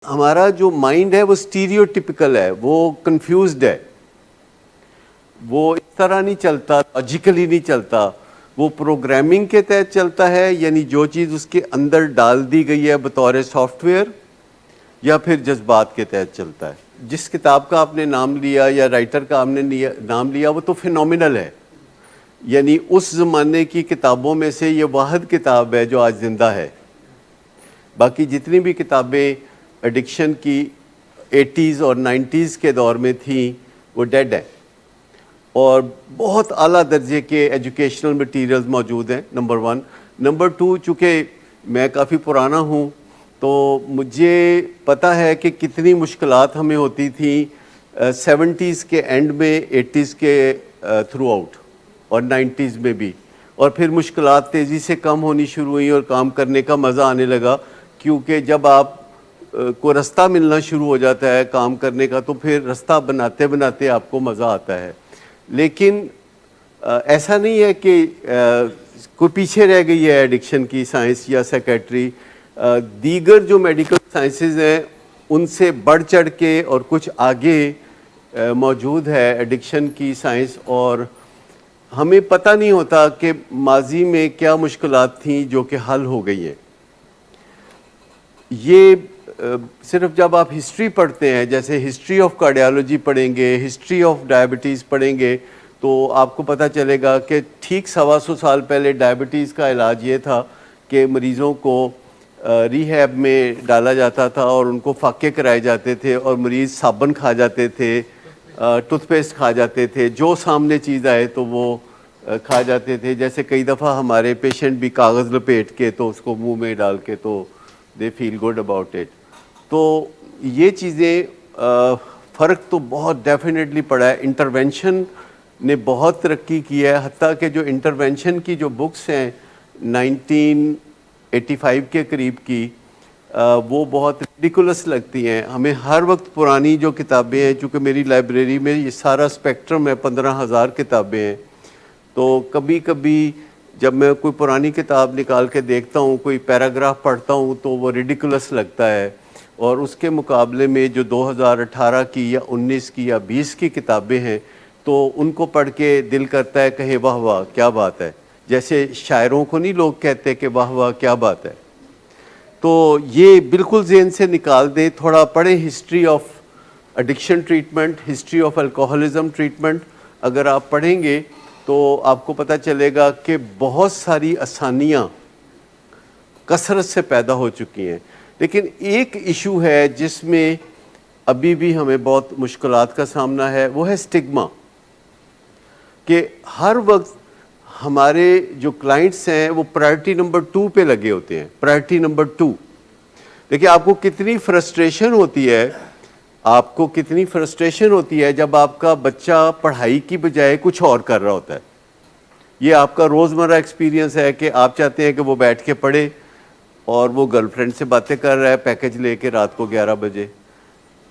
ہمارا جو مائنڈ ہے وہ اسٹیریوٹیپیکل ہے، وہ کنفیوزڈ ہے، وہ اس طرح نہیں چلتا، لاجیکلی نہیں چلتا، وہ پروگرامنگ کے تحت چلتا ہے، یعنی جو چیز اس کے اندر ڈال دی گئی ہے بطور سافٹ ویئر، یا پھر جذبات کے تحت چلتا ہے۔ جس کتاب کا آپ نے نام لیا یا رائٹر کا آپ نے نام لیا، وہ تو فینومینل ہے، یعنی اس زمانے کی کتابوں میں سے یہ واحد کتاب ہے جو آج زندہ ہے۔ باقی جتنی بھی کتابیں ایڈکشن کی 80s اور 90s کے دور میں تھیں وہ ڈیڈ ہیں، اور بہت اعلیٰ درجے کے ایجوکیشنل مٹیریلز موجود ہیں، نمبر 1۔ نمبر 2، چونکہ میں کافی پرانا ہوں تو مجھے پتہ ہے کہ کتنی مشکلات ہمیں ہوتی تھیں 70s کے اینڈ میں، 80s کے تھرو آؤٹ، اور 90s میں بھی، اور پھر مشکلات تیزی سے کم ہونی شروع ہوئیں اور کام کرنے کا مزہ آنے لگا، کیونکہ جب آپ کو رستہ ملنا شروع ہو جاتا ہے کام کرنے کا تو پھر رستہ بناتے بناتے آپ کو مزہ آتا ہے۔ لیکن ایسا نہیں ہے کہ کوئی پیچھے رہ گئی ہے ایڈکشن کی سائنس یا سیکیٹری، دیگر جو میڈیکل سائنسز ہیں ان سے بڑھ چڑھ کے اور کچھ آگے موجود ہے ایڈکشن کی سائنس، اور ہمیں پتہ نہیں ہوتا کہ ماضی میں کیا مشکلات تھیں جو کہ حل ہو گئی ہیں۔ یہ صرف جب آپ ہسٹری پڑھتے ہیں، جیسے ہسٹری آف کارڈیالوجی پڑھیں گے، ہسٹری آف ڈائبٹیز پڑھیں گے، تو آپ کو پتہ چلے گا کہ ٹھیک 125 سال پہلے ڈائبٹیز کا علاج یہ تھا کہ مریضوں کو ریہیب میں ڈالا جاتا تھا اور ان کو فاقے کرائے جاتے تھے، اور مریض صابن کھا جاتے تھے، ٹوتھ پیسٹ کھا جاتے تھے، جو سامنے چیز آئے تو وہ کھا جاتے تھے۔ جیسے کئی دفعہ ہمارے پیشنٹ بھی کاغذ لپیٹ کے تو اس کو منہ میں ڈال کے تو دے فیل گڈ اباؤٹ اٹ۔ تو یہ چیزیں فرق تو بہت ڈیفینیٹلی پڑا ہے۔ انٹرونشن نے بہت ترقی کی ہے، حتیٰ کہ جو انٹرونشن کی جو بکس ہیں 1985 کے قریب کی، وہ بہت ریڈیکولس لگتی ہیں ہمیں ہر وقت۔ پرانی جو کتابیں ہیں، چونکہ میری لائبریری میں یہ سارا اسپیکٹرم ہے، 15,000 کتابیں ہیں، تو کبھی کبھی جب میں کوئی پرانی کتاب نکال کے دیکھتا ہوں، کوئی پیراگراف پڑھتا ہوں تو وہ ریڈیکولس لگتا ہے، اور اس کے مقابلے میں جو 2018 کی یا 19 کی یا 20 کی کتابیں ہیں تو ان کو پڑھ کے دل کرتا ہے کہیں واہ واہ کیا بات ہے، جیسے شاعروں کو نہیں لوگ کہتے کہ واہ واہ کیا بات ہے۔ تو یہ بالکل ذہن سے نکال دیں، تھوڑا پڑھیں history of addiction treatment, history of alcoholism treatment. اگر آپ پڑھیں گے تو آپ کو پتہ چلے گا کہ بہت ساری آسانیاں کثرت سے پیدا ہو چکی ہیں، لیکن ایک ایشو ہے جس میں ابھی بھی ہمیں بہت مشکلات کا سامنا ہے، وہ ہے سٹگما، کہ ہر وقت ہمارے جو کلائنٹس ہیں وہ پرائرٹی نمبر 2 پہ لگے ہوتے ہیں، پرائرٹی نمبر 2۔ دیکھیں آپ کو کتنی فرسٹریشن ہوتی ہے، آپ کو کتنی فرسٹریشن ہوتی ہے جب آپ کا بچہ پڑھائی کی بجائے کچھ اور کر رہا ہوتا ہے۔ یہ آپ کا روزمرہ ایکسپیرینس ہے کہ آپ چاہتے ہیں کہ وہ بیٹھ کے پڑھے اور وہ گرل فرینڈ سے باتیں کر رہا ہے پیکج لے کے رات کو 11 بجے،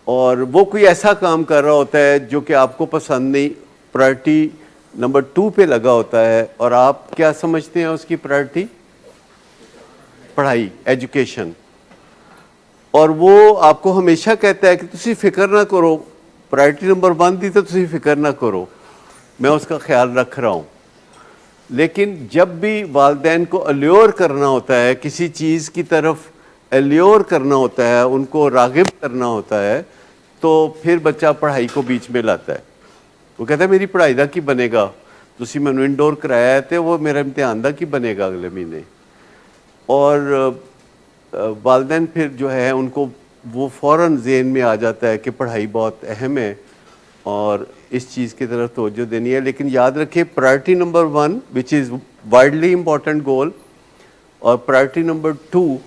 اور وہ کوئی ایسا کام کر رہا ہوتا ہے جو کہ آپ کو پسند نہیں، پرائرٹی نمبر 2 پہ لگا ہوتا ہے، اور آپ کیا سمجھتے ہیں اس کی پرائرٹی؟ پڑھائی، ایجوکیشن، اور وہ آپ کو ہمیشہ کہتا ہے کہ تسی فکر نہ کرو، پرائرٹی نمبر 1 دی تو تسی فکر نہ کرو، میں اس کا خیال رکھ رہا ہوں۔ لیکن جب بھی والدین کو الیور کرنا ہوتا ہے، کسی چیز کی طرف الیور کرنا ہوتا ہے، ان کو راغب کرنا ہوتا ہے، تو پھر بچہ پڑھائی کو بیچ میں لاتا ہے۔ وہ کہتا ہے میری پڑھائی دا کی بنے گا، تسی میں انڈور کرایا ہے تو وہ میرا امتحان دا کی بنے گا اگلے مہینے۔ اور والدین پھر جو ہے ان کو وہ فوراً ذہن میں آ جاتا ہے کہ پڑھائی بہت اہم ہے اور اس چیز کی طرف توجہ دینی ہے۔ لیکن یاد رکھیں priority number 1 which is widely important goal, اور پرائرٹی نمبر 2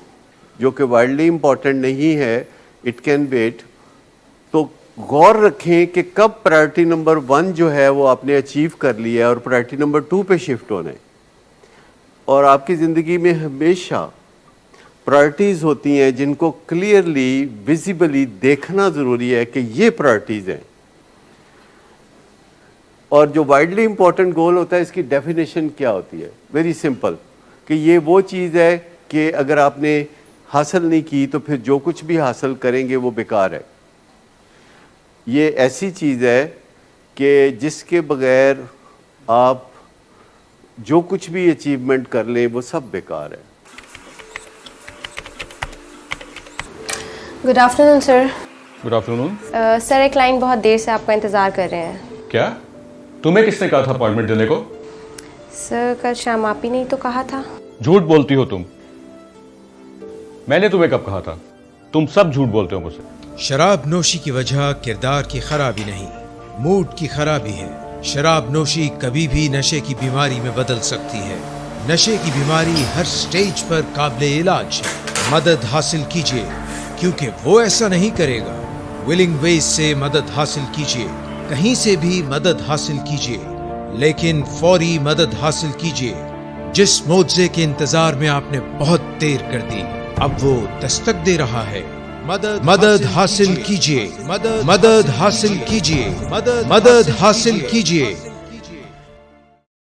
جو کہ وائڈلی امپورٹنٹ نہیں ہے، اٹ کین ویٹ۔ تو غور رکھیں کہ کب پرائرٹی نمبر 1 جو ہے وہ آپ نے اچیو کر لیا ہے اور پرائرٹی نمبر 2 پہ شفٹ ہونا ہے۔ اور آپ کی زندگی میں ہمیشہ پرائرٹیز ہوتی ہیں جن کو کلیئرلی ویزیبلی دیکھنا ضروری ہے کہ یہ پرائرٹیز ہیں۔ اور جو وائڈلی امپورٹنٹ گول ہوتا ہے اس کی ڈیفینیشن کیا ہوتی ہے؟ ویری سمپل، کہ یہ وہ چیز ہے کہ اگر آپ نے حاصل نہیں کی تو پھر جو کچھ بھی حاصل کریں گے وہ بیکار ہے. یہ ایسی چیز ہے کہ جس کے بغیر آپ جو کچھ بھی اچیومنٹ کر لیں وہ سب بیکار ہے. گڈ آفٹر نون سر. گڈ آفٹر نون. سر ایک کلائنٹ بہت دیر سے آپ کا انتظار کر رہے ہیں. کیا تمہیں کس نے کہا تھا اپائنٹمنٹ دینے کو؟ سر کل شام آپ ہی نہیں تو کہا تھا. جھوٹ بولتی ہو تم. میں نے تمہیں کب کہا تھا؟ تم سب جھوٹ بولتے ہو مجھ سے. شراب نوشی کی وجہ کردار کی خرابی نہیں، موڈ کی خرابی ہے. شراب نوشی کبھی بھی نشے کی بیماری میں بدل سکتی ہے. نشے کی بیماری ہر سٹیج پر قابل علاج ہے. مدد حاصل کیجیے کیونکہ وہ ایسا نہیں کرے گا. ولنگ ویز سے مدد حاصل کیجیے، کہیں سے بھی مدد حاصل کیجیے، لیکن فوری مدد حاصل کیجیے. جس معجزے کے انتظار میں آپ نے بہت دیر کر دی اب وہ دستک دے رہا ہے. مدد حاصل کیجیے، مدد حاصل کیجیے، مدد حاصل کیجیے.